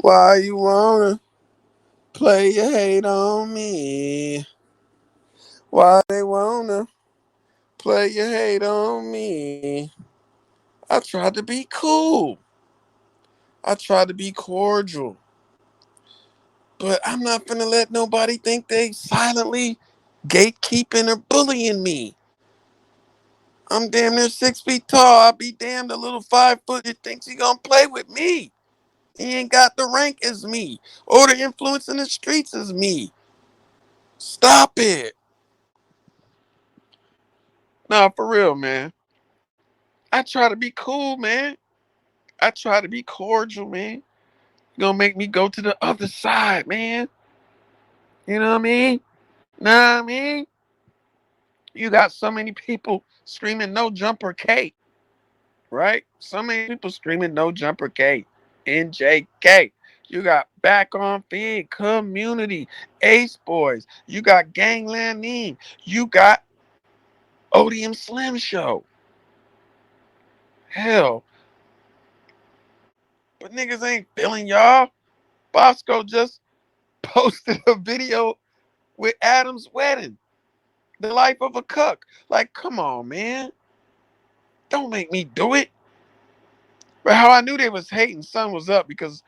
Why you wanna play your hate on me? Why they wanna play your hate on me? I tried to be cool. I tried to be cordial. But I'm not gonna let nobody think they silently gatekeeping or bullying me. I'm damn near 6 feet tall. I'll be damned a little 5 foot that thinks he gonna play with me. He ain't got the rank as me or the influence in the streets as me. Stop it. Nah, for real, man. I try to be cool, man. I try to be cordial, man. You gonna make me go to the other side, man. You know what I mean? Know what I mean? You got so many people screaming no jumper K, right? So many people screaming no jumper K. NJK. You got back on feed, community, Ace Boys. You got Gangland Neem. You got Odium Slim Show. Hell, but niggas ain't feeling y'all. Bosco just posted a video with Adam's wedding, the life of a cuck. Like, come on, man. Don't make me do it. But how I knew they was hating, sun was up because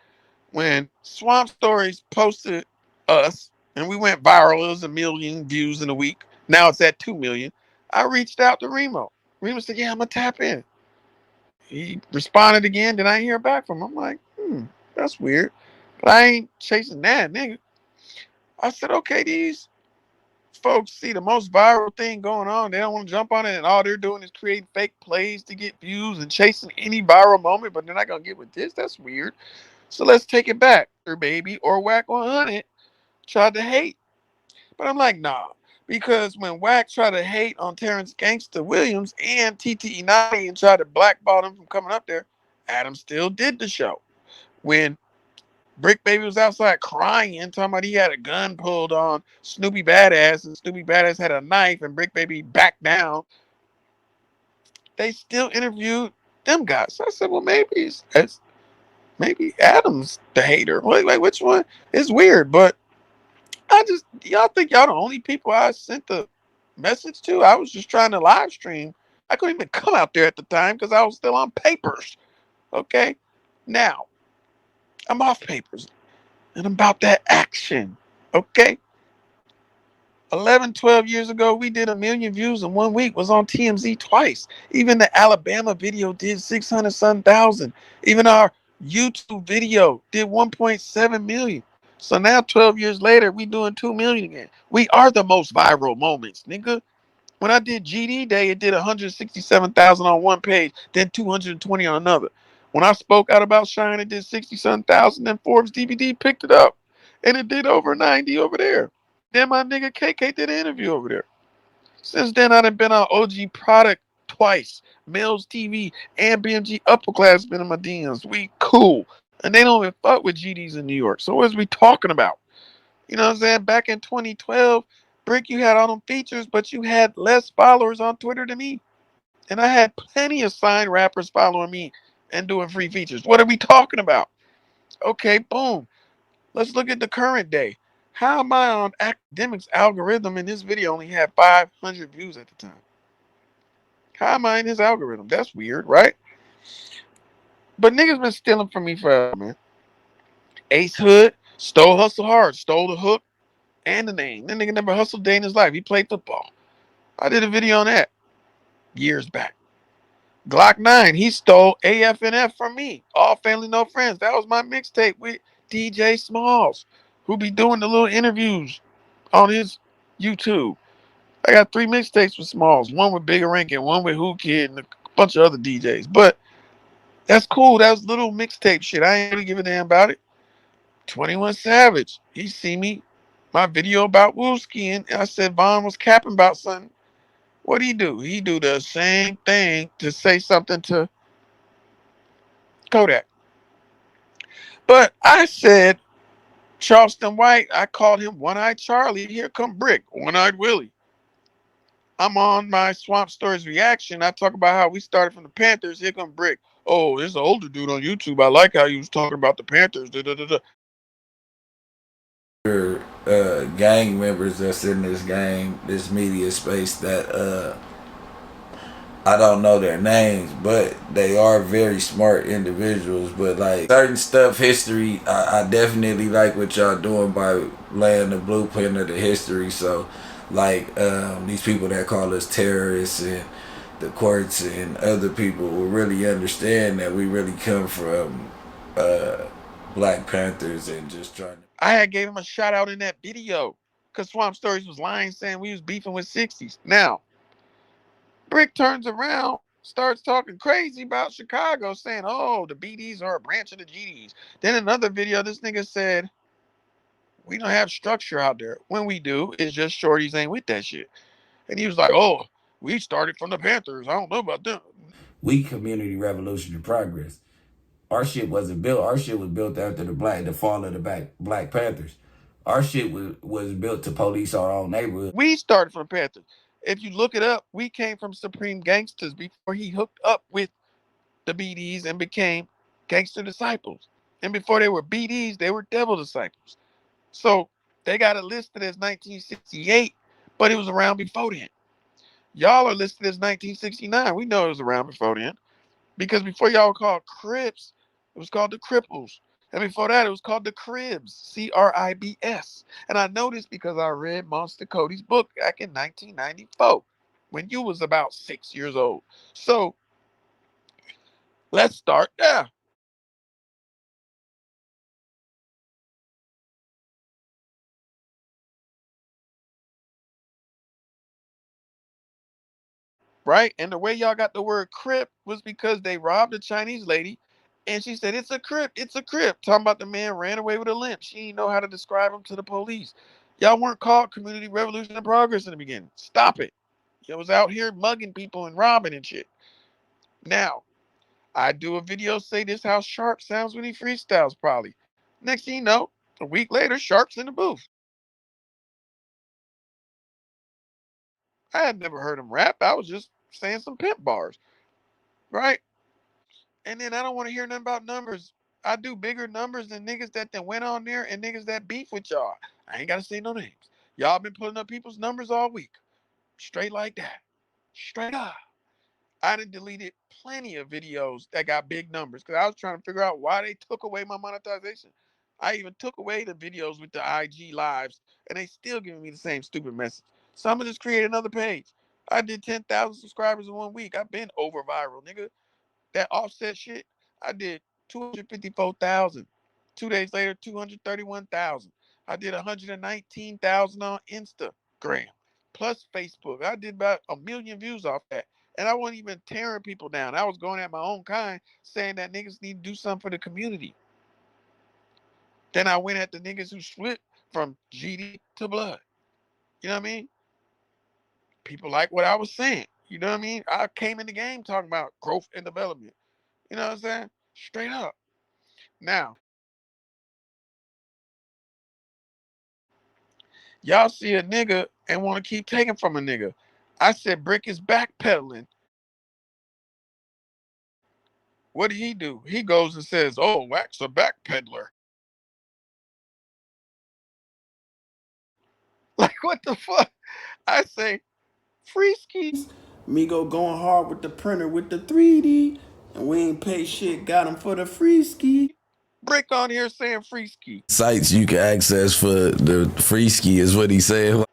when Swamp Stories posted us and we went viral, it was 1 million views in a week. Now it's at 2 million. I reached out to Remo. Remo said, "Yeah, I'm gonna tap in." He responded again. Then I hear back from him. I'm like, that's weird. But I ain't chasing that, nigga. I said, okay, these folks see the most viral thing going on. They don't want to jump on it, and all they're doing is creating fake plays to get views and chasing any viral moment, but they're not gonna get with this. That's weird. So let's take it back. Their baby or Whack 100 tried to hate. But I'm like, nah. Because when Whack tried to hate on Terrence Gangsta Williams and TTE 90 and tried to blackball him from coming up there, Adam still did the show. When Brick Baby was outside crying, talking about he had a gun pulled on Snoopy Badass, and Snoopy Badass had a knife, and Brick Baby backed down. They still interviewed them guys. So I said, well, maybe Adam's the hater. Like which one? It's weird, but y'all think y'all the only people I sent the message to? I was just trying to live stream. I couldn't even come out there at the time because I was still on papers. Okay, now I'm off papers and I'm about that action. Okay, 11, 12 years ago, we did 1 million views in 1 week, was on TMZ twice. Even the Alabama video did 600 some thousand. Even our YouTube video did 1.7 million. So now 12 years later, we doing 2 million again. We are the most viral moments, nigga. When I did GD Day, it did 167,000 on one page, then 220 on another. When I spoke out about Shine, it did 60-some thousand, then Forbes DVD picked it up. And it did over 90 over there. Then my nigga KK did an interview over there. Since then, I done been on OG Product twice. Mills TV and BMG Upperclass been in my DMs. We cool. And they don't even fuck with GDs in New York. So what is we talking about? You know what I'm saying? Back in 2012, Brick, you had all them features, but you had less followers on Twitter than me. And I had plenty of signed rappers following me and doing free features. What are we talking about? Okay, boom. Let's look at the current day. How am I on academics algorithm and this video only had 500 views at the time? How am I in his algorithm? That's weird, right? But niggas been stealing from me forever, man. Ace Hood stole Hustle Hard, stole the hook and the name. That nigga never hustled a day in his life. He played football. I did a video on that years back. Glock 9, he stole AFNF from me. All Family, No Friends. That was my mixtape with DJ Smalls, who be doing the little interviews on his YouTube. I got 3 mixtapes with Smalls, one with Bigger Rankin, one with Who Kid, and a bunch of other DJs. But that's cool. That was little mixtape shit. I ain't really give a damn about it. 21 Savage, he see me, my video about Wooski, and I said Vaughn was capping about something. What'd he do? He do the same thing to say something to Kodak. But I said Charleston White, I called him One-Eyed Charlie. Here come Brick, One-Eyed Willie. I'm on my Swamp Stories reaction. I talk about how we started from the Panthers. Here come Brick, Oh, there's an older dude on YouTube. I like how he was talking about the Panthers. Da, da, da, da. Gang members that's in this game, this media space that I don't know their names, but they are very smart individuals. But like certain stuff, history, I definitely like what y'all doing by laying the blueprint of the history. So, like these people that call us terrorists and the courts and other people will really understand that we really come from uh, Black Panthers and just trying to. I had gave him a shout out in that video because Swamp Stories was lying saying we was beefing with 60s. Now, Brick turns around, starts talking crazy about Chicago, saying, oh, the BDs are a branch of the GDs. Then another video, this nigga said, we don't have structure out there. When we do, it's just shorties ain't with that shit. And he was like, oh, we started from the Panthers. I don't know about them. We community revolution and progress. Our shit wasn't built. Our shit was built after the fall of the Black Panthers. Our shit was built to police our own neighborhood. We started from the Panthers. If you look it up, we came from Supreme Gangsters before he hooked up with the BDs and became Gangster Disciples. And before they were BDs, they were Devil Disciples. So they got it listed as 1968, but it was around before then. Y'all are listed as 1969. We know it was around before then. Because before y'all were called Crips, it was called the Cripples. And before that, it was called the Cribs, Cribs. And I know this because I read Monster Cody's book back in 1994 when you was about 6 years old. So let's start there. Right? And the way y'all got the word Crip was because they robbed a Chinese lady and she said, it's a Crip, it's a Crip. Talking about the man ran away with a limp. She didn't know how to describe him to the police. Y'all weren't called Community Revolution and Progress in the beginning. Stop it. Y'all was out here mugging people and robbing and shit. Now, I do a video say this how Sharp sounds when he freestyles, probably. Next thing you know, a week later, Sharp's in the booth. I had never heard him rap. I was just saying some pimp bars, right? And then I don't want to hear nothing about numbers. I do bigger numbers than niggas that then went on there and niggas that beef with y'all. I ain't gotta say no names. Y'all been putting up people's numbers all week. Straight like that. Straight up. I done deleted plenty of videos that got big numbers because I was trying to figure out why they took away my monetization. I even took away the videos with the IG lives and they still giving me the same stupid message. So I'm gonna just create another page. I did 10,000 subscribers in 1 week. I've been over viral, nigga. That offset shit, I did 254,000. 2 days later, 231,000. I did 119,000 on Instagram plus Facebook. I did about a million views off that. And I wasn't even tearing people down. I was going at my own kind, saying that niggas need to do something for the community. Then I went at the niggas who split from GD to blood. You know what I mean? People like what I was saying. You know what I mean? I came in the game talking about growth and development. You know what I'm saying? Straight up. Now, y'all see a nigga and want to keep taking from a nigga. I said Brick is backpedaling. What did he do? He goes and says, oh, Wax a backpedaler. Like, what the fuck? I say, Freeski. Migo going hard with the printer with the 3D. And we ain't pay shit, got him for the free ski. Brick on here saying Freeski. Sites you can access for the free ski is what he said.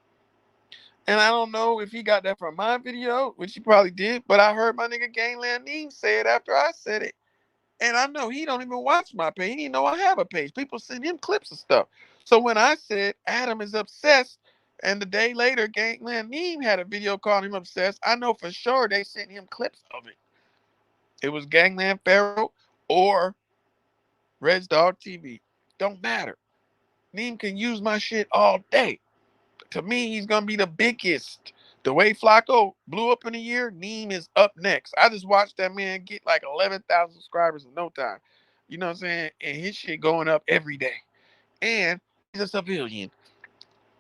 And I don't know if he got that from my video, which he probably did, but I heard my nigga Gangland Neem say it after I said it. And I know he don't even watch my page. He didn't know I have a page. People send him clips of stuff. So when I said Adam is obsessed, and the day later Gangland Neem had a video calling him obsessed, I know for sure they sent him clips of it. It was Gangland Pharaoh or Red's Dog TV. Don't matter. Neem can use my shit all day. To me, he's gonna be the biggest. The way Flacco blew up in a year, Neem is up next. I just watched that man get like 11,000 subscribers in no time. You know what I'm saying? And his shit going up every day. And he's a civilian.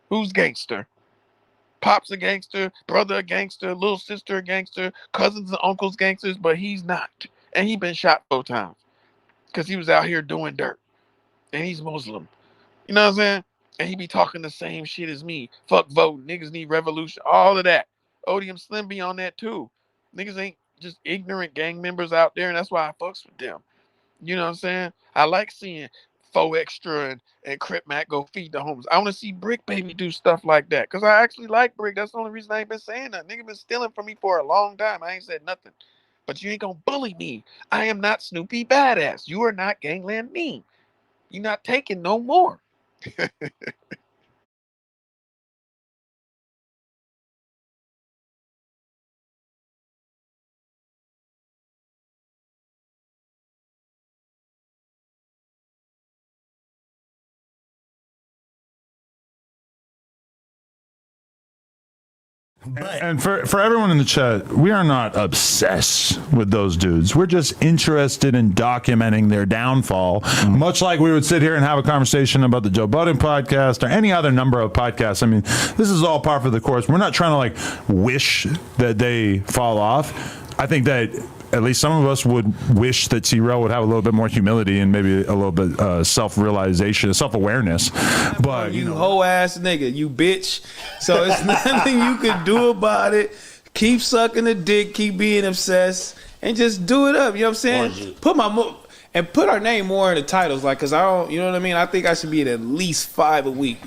Who's gangster? Pop's a gangster, brother a gangster, little sister a gangster, cousins and uncles gangsters, but he's not. and he been shot 4 times because he was out here doing dirt, and he's Muslim. You know what I'm saying? And he be talking the same shit as me. Fuck vote, niggas need revolution, all of that. Odium Slim be on that too. Niggas ain't just ignorant gang members out there, and that's why I fucks with them. You know what I'm saying? I like seeing Faux Extra and Crip Mac go feed the homeless. I want to see Brick Baby do stuff like that. Because I actually like Brick. That's the only reason I ain't been saying that. Nigga been stealing from me for a long time. I ain't said nothing. But you ain't gonna bully me. I am not Snoopy Badass. You are not Gangland Mean. You not taking no more. And for everyone in the chat, we are not obsessed with those dudes. We're just interested in documenting their downfall, much like we would sit here and have a conversation about the Joe Budden podcast or any other number of podcasts. I mean, this is all par for the course. We're not trying to like wish that they fall off. I think that at least some of us would wish that T-Rail would have a little bit more humility and maybe a little bit self-realization, self-awareness. But you hoe ass nigga, you bitch. So it's nothing you can do about it. Keep sucking the dick, keep being obsessed, and just do it up. You know what I'm saying? Put our name more in the titles, like, cause I don't. You know what I mean? I think I should be at least 5 a week.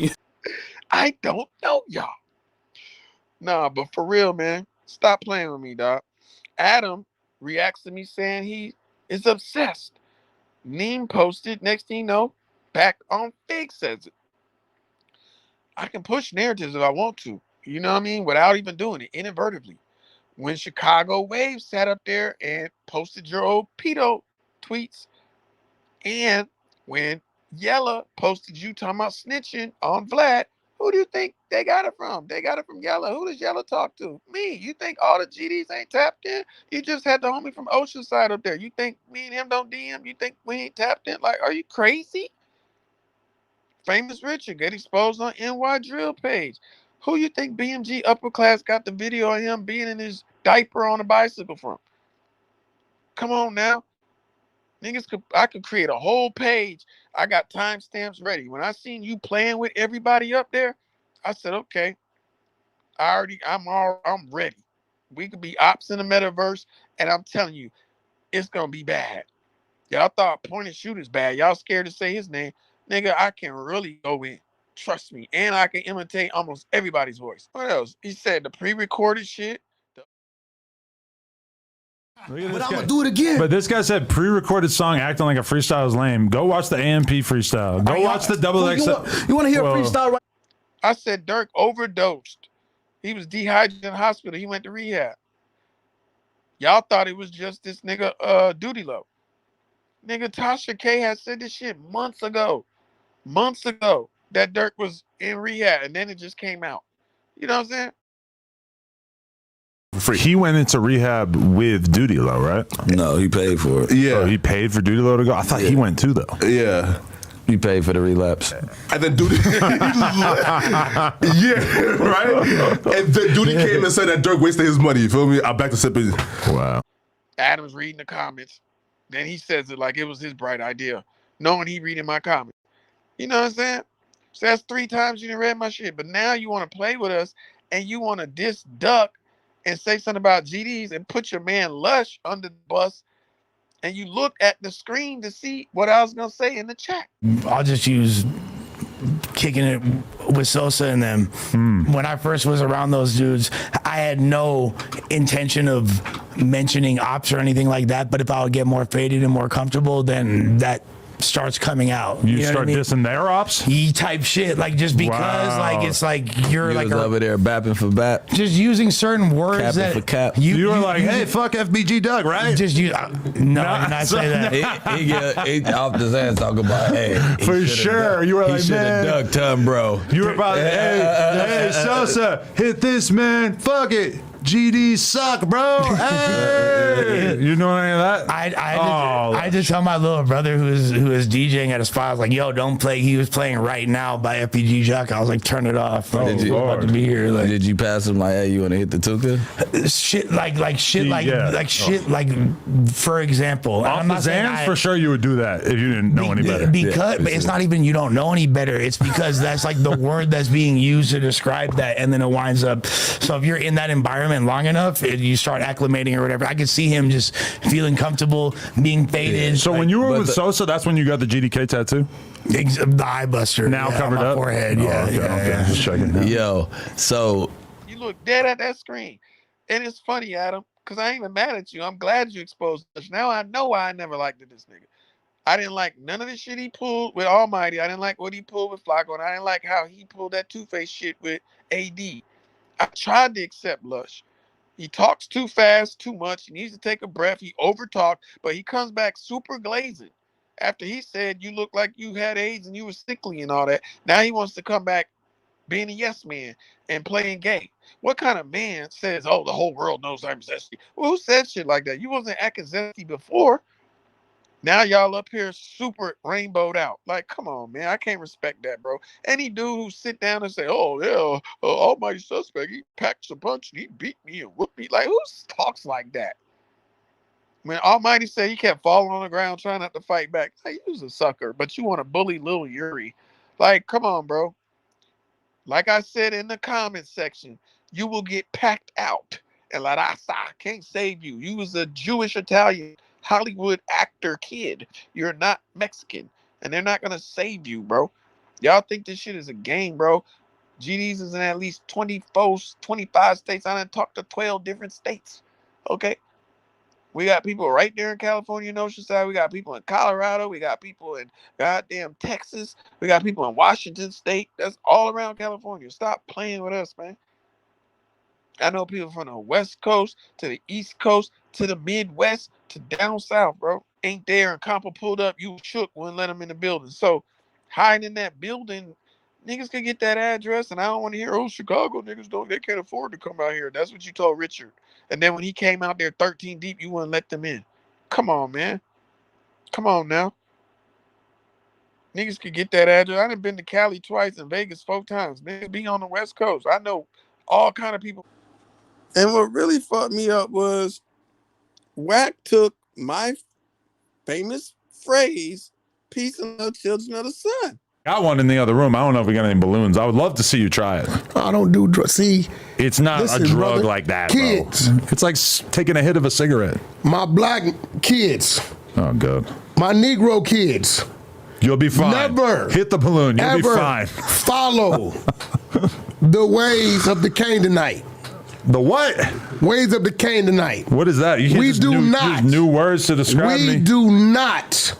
I don't know, y'all. Nah, but for real, man, stop playing with me, dog. Adam reacts to me saying he is obsessed. Neem posted, next thing you know, back on Fig says it. I can push narratives if I want to, you know what I mean, without even doing it, inadvertently. When Chicago Waves sat up there and posted your old pedo tweets, and when Yella posted you talking about snitching on Vlad, who do you think they got it from? They got it from Yella. Who does Yella talk to? Me. You think all the GDs ain't tapped in? You just had the homie from Oceanside up there. You think me and him don't DM? You think we ain't tapped in? Like, are you crazy? Famous Richard get exposed on NY Drill page. Who you think BMG Upper Class got the video of him being in his diaper on a bicycle from? Come on now. I could create a whole page. I got timestamps ready. When I seen you playing with everybody up there, I said, okay, I'm ready. We could be ops in the metaverse, and I'm telling you, it's gonna be bad. Y'all thought point and shoot is bad. Y'all scared to say his name. Nigga, I can really go in. Trust me. And I can imitate almost everybody's voice. What else? He said the pre-recorded shit. But I'm gonna do it again. But this guy said pre-recorded song acting like a freestyle is lame. Go watch the AMP freestyle. Go watch the double X. You want to hear a freestyle? Right? I said Dirk overdosed. He was dehydrated in the hospital. He went to rehab. Y'all thought it was just this nigga Duty Low. Nigga, Tasha K had said this shit months ago that Dirk was in rehab, and then it just came out. You know what I'm saying? He went into rehab with Duty Low, right? No, he paid for it. Yeah. Oh, he paid for Duty Low to go? I thought he went too, though. Yeah. He paid for the relapse. And then Duty, yeah, right? And then Duty came and said that Dirk wasted his money. You feel me? I'm back to sipping. Wow. Adam's reading the comments. Then he says it like it was his bright idea, knowing he reading my comments. You know what I'm saying? So that's 3 times you done read my shit. But now you want to play with us and you want to diss Duck and say something about GDs and put your man Lush under the bus, and you look at the screen to see what I was going to say in the chat. I'll just use kicking it with Sosa and them. When I first was around those dudes, I had no intention of mentioning ops or anything like that, but if I would get more faded and more comfortable, then that starts coming out. You know start what I mean? dissing their ops? Type shit, like just because like it's like you're You like was over there bapping for bap. just using certain words Capping that for cap. You were like, hey, fuck FBG Doug, right? just you no, I did not say that. He off his ass talking about, hey. For sure. You were like, he should man. have ducked him, bro. You were about, hey, Sosa, hit this, man. Fuck it. GD suck, bro. Hey, you know any of that? I had to tell my little brother who was DJing at a spot. I was like, "Yo, don't play." He was playing Right Now by FBG Jack. I was like, "Turn it off, bro. Did you- We're about to be here." Like, Did you pass him like, hey, you want to hit the tooka? shit, for example, Off the Zans, for sure you would do that if you didn't know any better. Because but it's not even you don't know any better. It's because that's like the word that's being used to describe that, and then it winds up. So if you're in that environment long enough, you start acclimating or whatever. I could see him just feeling comfortable, being faded. So when you were with Sosa, that's when you got the GDK tattoo? The eye buster Now covered on my up? forehead. Okay. Just checking. Yo, so You look dead at that screen. And it's funny, Adam, because I ain't even mad at you. I'm glad you exposed us. Now I know why I never liked this nigga. I didn't like none of the shit he pulled with Almighty. I didn't like what he pulled with Flacco. And I didn't like how he pulled that two-face shit with AD. I tried to accept Lush. He talks too fast, too much. He needs to take a breath. He overtalked, but he comes back super glazing. After he said you look like you had AIDS and you were sickly and all that. Now he wants to come back being a yes man and playing gay. What kind of man says, oh, the whole world knows I'm zesty? Well, who said shit like that? You wasn't acting zesty before. Now y'all up here super rainbowed out. Like, come on, man. I can't respect that, bro. Any dude who sit down and say, oh, yeah, Almighty Suspect, he packs a punch and he beat me and whooped me. Like, who talks like that? When Almighty said he kept falling on the ground trying not to fight back, like, you was a sucker, but you want to bully Lil Yuri. Like, come on, bro. Like I said in the comment section, you will get packed out. And like I can't save you. You was a Jewish Italian Hollywood actor kid. You're not Mexican. And they're not going to save you, bro. Y'all think this shit is a game, bro. GDs is in at least 24, 25 states. I done talked to 12 different states. Okay? We got people right there in California and Oceanside. We got people in Colorado. We got people in goddamn Texas. We got people in Washington State. That's all around California. Stop playing with us, man. I know people from the West Coast to the East Coast to the Midwest to down south, bro. Ain't there and Compa pulled up. You shook, wouldn't let them in the building. So hiding in that building, niggas could get that address. And I don't want to hear, oh, Chicago niggas they can't afford to come out here. That's what you told Richard. And then when he came out there 13 deep, you wouldn't let them in. Come on, man. Come on now. Niggas could get that address. I done been to Cali twice and Vegas 4 times. Niggas be on the West Coast. I know all kind of people. And what really fucked me up was Wack took my famous phrase, peace and love, children of the sun. Got one in the other room. I don't know if we got any balloons. I would love to see you try it. I don't do drugs. See, it's not a drug brother, like that, kids. bro. It's like taking a hit of a cigarette. My black kids. Oh, good. My Negro kids. You'll be fine. Never hit the balloon. You'll be fine. Follow the ways of the Canaanite. The what? Ways of the Canaanite. What is that? You we do not. New words to describe me. We do not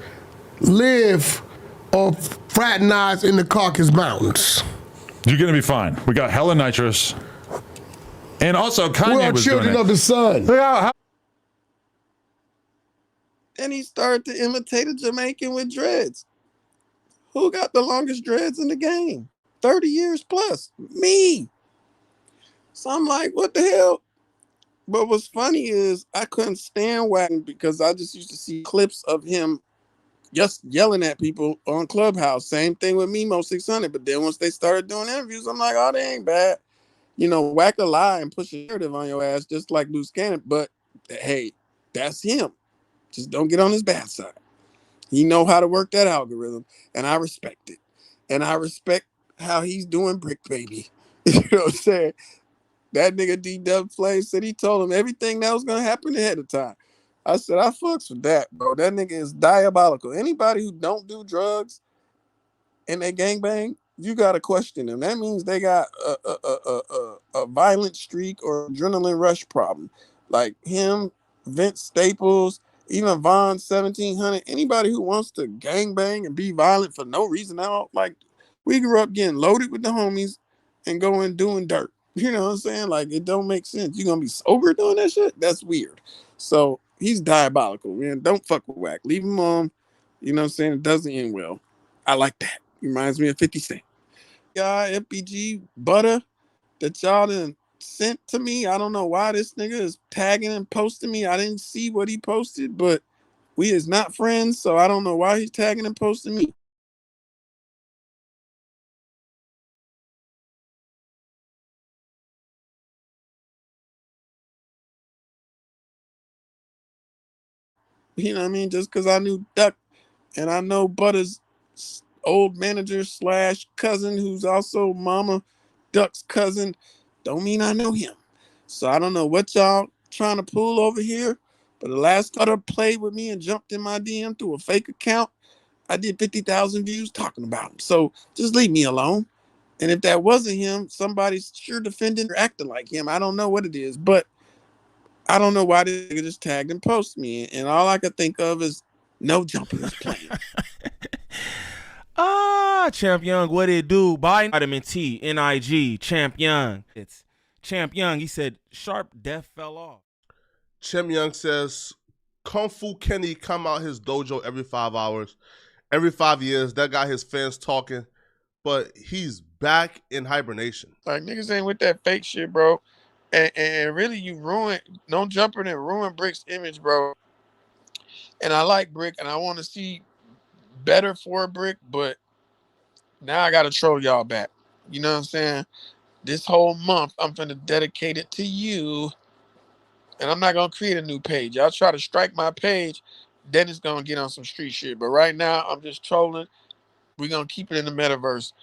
live or fraternize in the Caucasus Mountains. You're gonna be fine. We got hella nitrous, and also Kanye We're was children doing of the sun. And he started to imitate a Jamaican with dreads. Who got the longest dreads in the game? 30 years plus. Me. So I'm like, what the hell? But what's funny is I couldn't stand Wagon because I just used to see clips of him just yelling at people on Clubhouse. Same thing with Memo 600. But then once they started doing interviews, I'm like, oh, they ain't bad. You know, whack a lie and push a narrative on your ass just like Loose Cannon. But hey, that's him. Just don't get on his bad side. He know how to work that algorithm, and I respect it. And I respect how he's doing Brick Baby. You know what I'm saying? That nigga D-Dub Flame said he told him everything that was going to happen ahead of time. I said, I fucks with that, bro. That nigga is diabolical. Anybody who don't do drugs and they gangbang, you got to question them. That means they got a violent streak or adrenaline rush problem. Like him, Vince Staples, even Vaughn 1700, anybody who wants to gangbang and be violent for no reason. I don't like, we grew up getting loaded with the homies and going doing dirt. You know what I'm saying? Like, it don't make sense. You're going to be sober doing that shit? That's weird. So he's diabolical, man. Don't fuck with Wack. Leave him on. You know what I'm saying? It doesn't end well. I like that. Reminds me of 50 Cent. FBG butter that y'all done sent to me. I don't know why this nigga is tagging and posting me. I didn't see what he posted, but we is not friends, so I don't know why he's tagging and posting me. You know what I mean? Just because I knew Duck and I know Butter's old manager slash cousin, who's also Mama Duck's cousin, don't mean I know him. So I don't know what y'all trying to pull over here. But the last Butter played with me and jumped in my DM through a fake account, I did 50,000 views talking about him. So just leave me alone. And if that wasn't him, somebody's sure defending or acting like him. I don't know what it is, but I don't know why this nigga just tagged and posted me. And all I could think of is no jumper is playing. Champ Young, what it do? Buy Vitamin T, NIG, Champ Young. It's Champ Young. He said, Sharp Death fell off. Champ Young says, Kung Fu Kenny come out his dojo every 5 hours. Every 5 years, that got his fans talking. But he's back in hibernation. Like, niggas ain't with that fake shit, bro. And really, you ruin, don't jumper and ruin Brick's image, bro. And I like Brick, and I want to see better for Brick, but now I got to troll y'all back. You know what I'm saying? This whole month, I'm finna dedicate it to you, and I'm not gonna create a new page. Y'all try to strike my page, then it's gonna get on some street shit. But right now, I'm just trolling. We're gonna keep it in the metaverse.